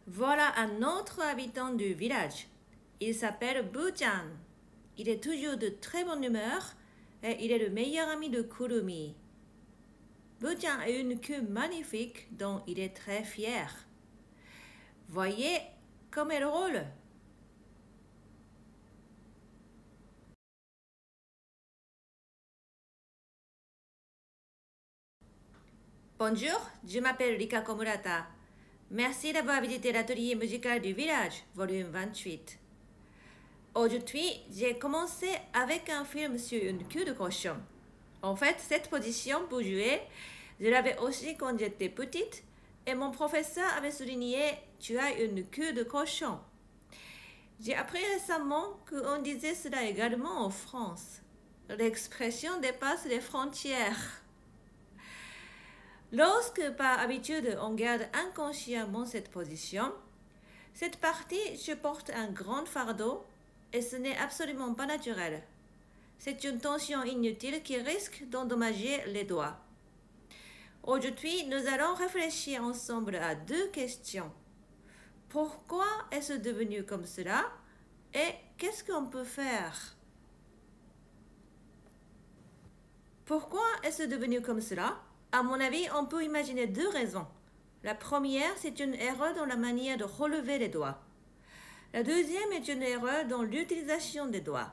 Voilà un autre habitant du village. Il s'appelle Buchan. Il est toujours de très bonne humeur et il est le meilleur ami de Kurumi. Buchan a une queue magnifique dont il est très fier. Voyez comme elle roule. Bonjour, je m'appelle Rika Komurata. Merci d'avoir visité l'atelier musical du village, volume 28. Aujourd'hui, j'ai commencé avec un film sur une queue de cochon. En fait, cette position pour jouer, je l'avais aussi quand j'étais petite et mon professeur avait souligné « Tu as une queue de cochon ». J'ai appris récemment qu'on disait cela également en France. L'expression dépasse les frontières. Lorsque par habitude on garde inconsciemment cette position, cette partie supporte un grand fardeau et ce n'est absolument pas naturel. C'est une tension inutile qui risque d'endommager les doigts. Aujourd'hui, nous allons réfléchir ensemble à deux questions. Pourquoi est-ce devenu comme cela et qu'est-ce qu'on peut faire? Pourquoi est-ce devenu comme cela? À mon avis, on peut imaginer deux raisons. La première, c'est une erreur dans la manière de relever les doigts. La deuxième est une erreur dans l'utilisation des doigts.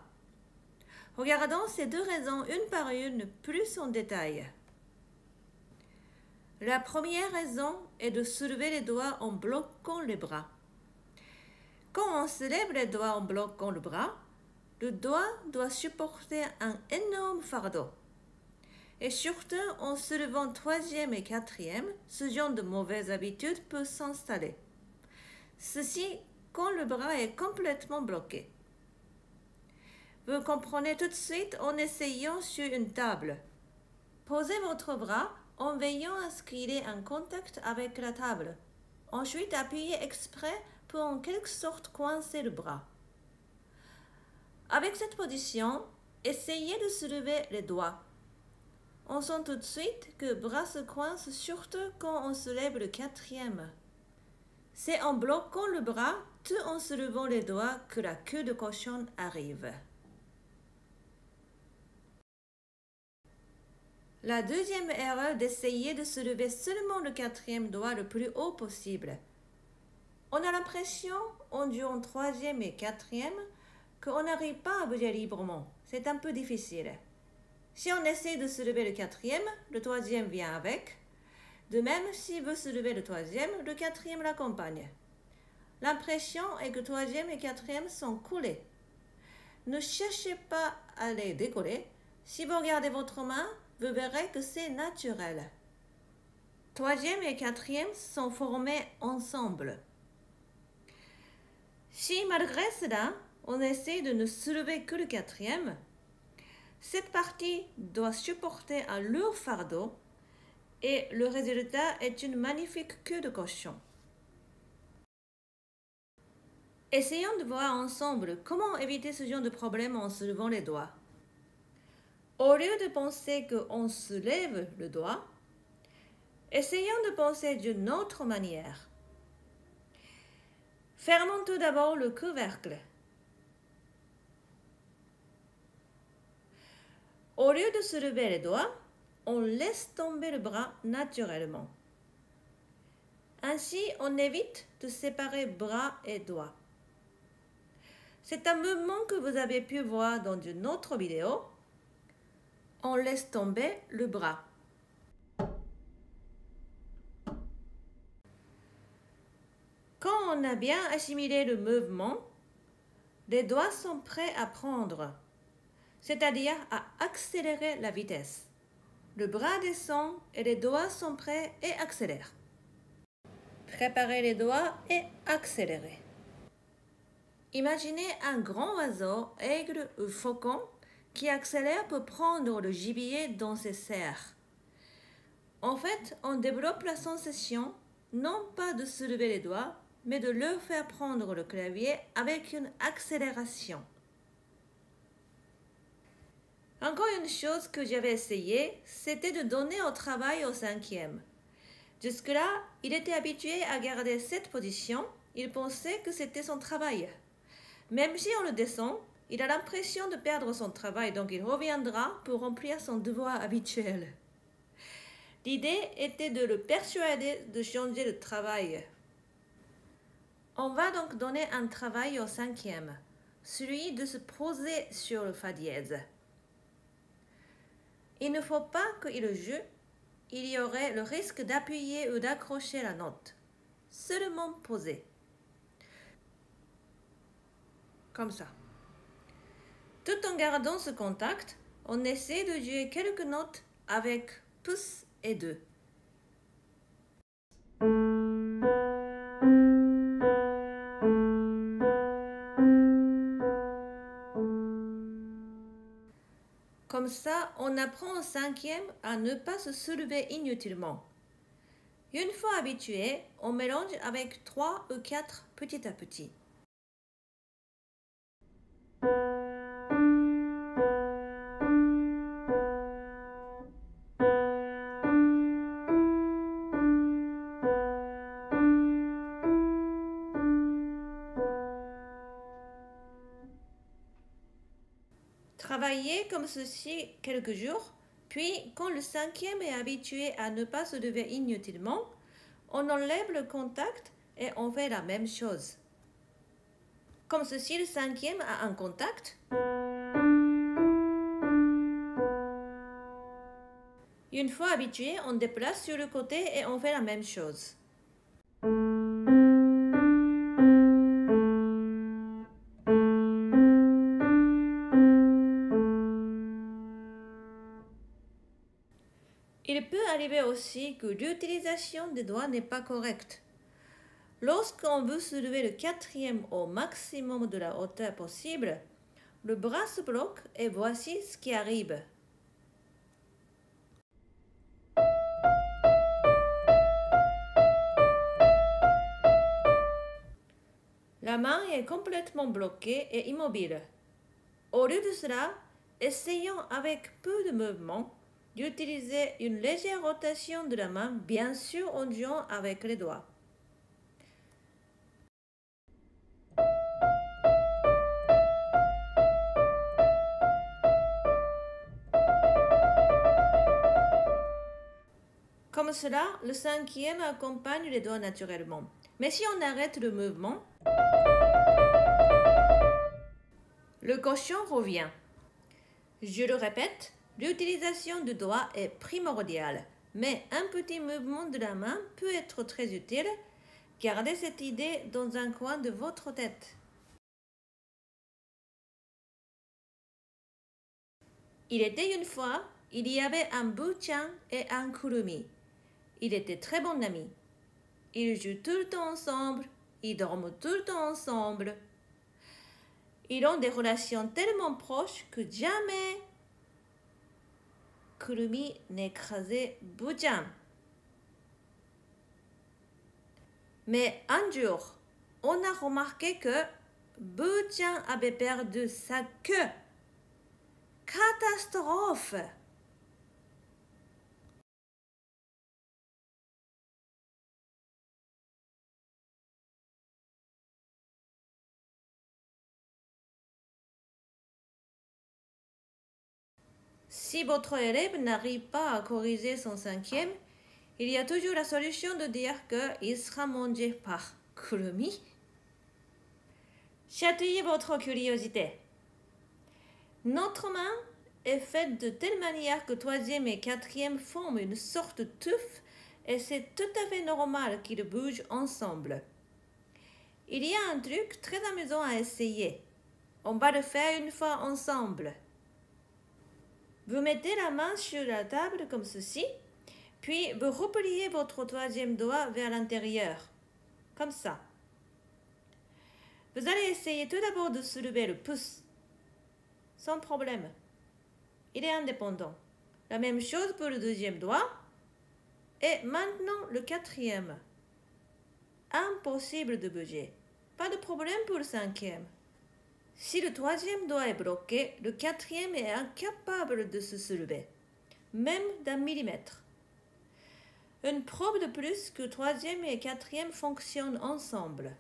Regardons ces deux raisons une par une plus en détail. La première raison est de soulever les doigts en bloquant les bras. Quand on soulève les doigts en bloquant le bras, le doigt doit supporter un énorme fardeau. Et surtout, en soulevant troisième et quatrième, ce genre de mauvaise habitude peut s'installer. Ceci quand le bras est complètement bloqué. Vous comprenez tout de suite en essayant sur une table. Posez votre bras en veillant à ce qu'il ait un contact avec la table. Ensuite, appuyez exprès pour en quelque sorte coincer le bras. Avec cette position, essayez de soulever les doigts. On sent tout de suite que le bras se coince surtout quand on soulève le quatrième. C'est en bloquant le bras, tout en soulevant les doigts, que la queue de cochon arrive. La deuxième erreur d'essayer de soulever seulement le quatrième doigt le plus haut possible. On a l'impression, en jouant troisième et quatrième, qu'on n'arrive pas à bouger librement. C'est un peu difficile. Si on essaie de soulever le quatrième, le troisième vient avec. De même, si vous soulevez le troisième, le quatrième l'accompagne. L'impression est que troisième et quatrième sont collés. Ne cherchez pas à les décoller. Si vous regardez votre main, vous verrez que c'est naturel. Troisième et quatrième sont formés ensemble. Si malgré cela, on essaie de ne soulever que le quatrième, cette partie doit supporter un lourd fardeau et le résultat est une magnifique queue de cochon. Essayons de voir ensemble comment éviter ce genre de problème en soulevant les doigts. Au lieu de penser qu'on soulève le doigt, essayons de penser d'une autre manière. Fermons tout d'abord le couvercle. Au lieu de soulever les doigts, on laisse tomber le bras naturellement. Ainsi, on évite de séparer bras et doigts. C'est un mouvement que vous avez pu voir dans une autre vidéo. On laisse tomber le bras. Quand on a bien assimilé le mouvement, les doigts sont prêts à prendre, c'est-à-dire à accélérer la vitesse. Le bras descend et les doigts sont prêts et accélèrent. Préparez les doigts et accélérez. Imaginez un grand oiseau, aigle ou faucon, qui accélère pour prendre le gibier dans ses serres. En fait, on développe la sensation non pas de soulever les doigts, mais de leur faire prendre le clavier avec une accélération. Encore une chose que j'avais essayé, c'était de donner au travail au cinquième. Jusque-là, il était habitué à garder cette position il pensait que c'était son travail. Même si on le descend, il a l'impression de perdre son travail, donc il reviendra pour remplir son devoir habituel. L'idée était de le persuader de changer de travail. On va donc donner un travail au 5e, celui de se poser sur le fa dièse. Il ne faut pas qu'il joue, il y aurait le risque d'appuyer ou d'accrocher la note. Seulement poser. Comme ça. Tout en gardant ce contact, on essaie de jouer quelques notes avec pouce et 2. Comme ça, on apprend au 5e à ne pas se soulever inutilement. Une fois habitué, on mélange avec 3 ou 4 petit à petit. Travaillez comme ceci quelques jours, puis quand le 5e est habitué à ne pas se lever inutilement, on enlève le contact et on fait la même chose. Comme ceci, le 5e a un contact. Une fois habitué, on déplace sur le côté et on fait la même chose. Il peut arriver aussi que l'utilisation des doigts n'est pas correcte. Lorsqu'on veut soulever le 4e au maximum de la hauteur possible, le bras se bloque et voici ce qui arrive. La main est complètement bloquée et immobile. Au lieu de cela, essayons avec peu de mouvement d'utiliser une légère rotation de la main, bien sûr en jouant avec les doigts. Comme cela, le 5e accompagne les doigts naturellement. Mais si on arrête le mouvement, le cochon revient. Je le répète, l'utilisation du doigt est primordiale, mais un petit mouvement de la main peut être très utile. Gardez cette idée dans un coin de votre tête. Il était une fois, il y avait un Buchan et un Kurumi. Ils étaient très bons amis. Ils jouent tout le temps ensemble, ils dorment tout le temps ensemble. Ils ont des relations tellement proches que jamais Kurumi n'écrasait Buchan. Mais un jour, on a remarqué que Buchan avait perdu sa queue. Catastrophe! Si votre élève n'arrive pas à corriger son 5e, il y a toujours la solution de dire qu'il sera mangé par Kurumi. Chatouillez votre curiosité. Notre main est faite de telle manière que 3e et 4e forment une sorte de touffe et c'est tout à fait normal qu'ils bougent ensemble. Il y a un truc très amusant à essayer. On va le faire une fois ensemble. Vous mettez la main sur la table comme ceci, puis vous repliez votre 3e doigt vers l'intérieur, comme ça. Vous allez essayer tout d'abord de soulever le pouce, sans problème. Il est indépendant. La même chose pour le 2e doigt. Et maintenant le 4e. Impossible de bouger. Pas de problème pour le 5e. Si le 3e doigt est bloqué, le 4e est incapable de se soulever, même d'un millimètre. Une preuve de plus que 3e et 4e fonctionnent ensemble.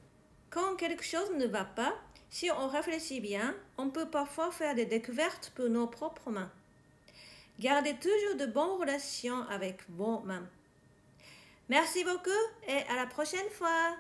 Quand quelque chose ne va pas, si on réfléchit bien, on peut parfois faire des découvertes pour nos propres mains. Gardez toujours de bonnes relations avec vos mains. Merci beaucoup et à la prochaine fois.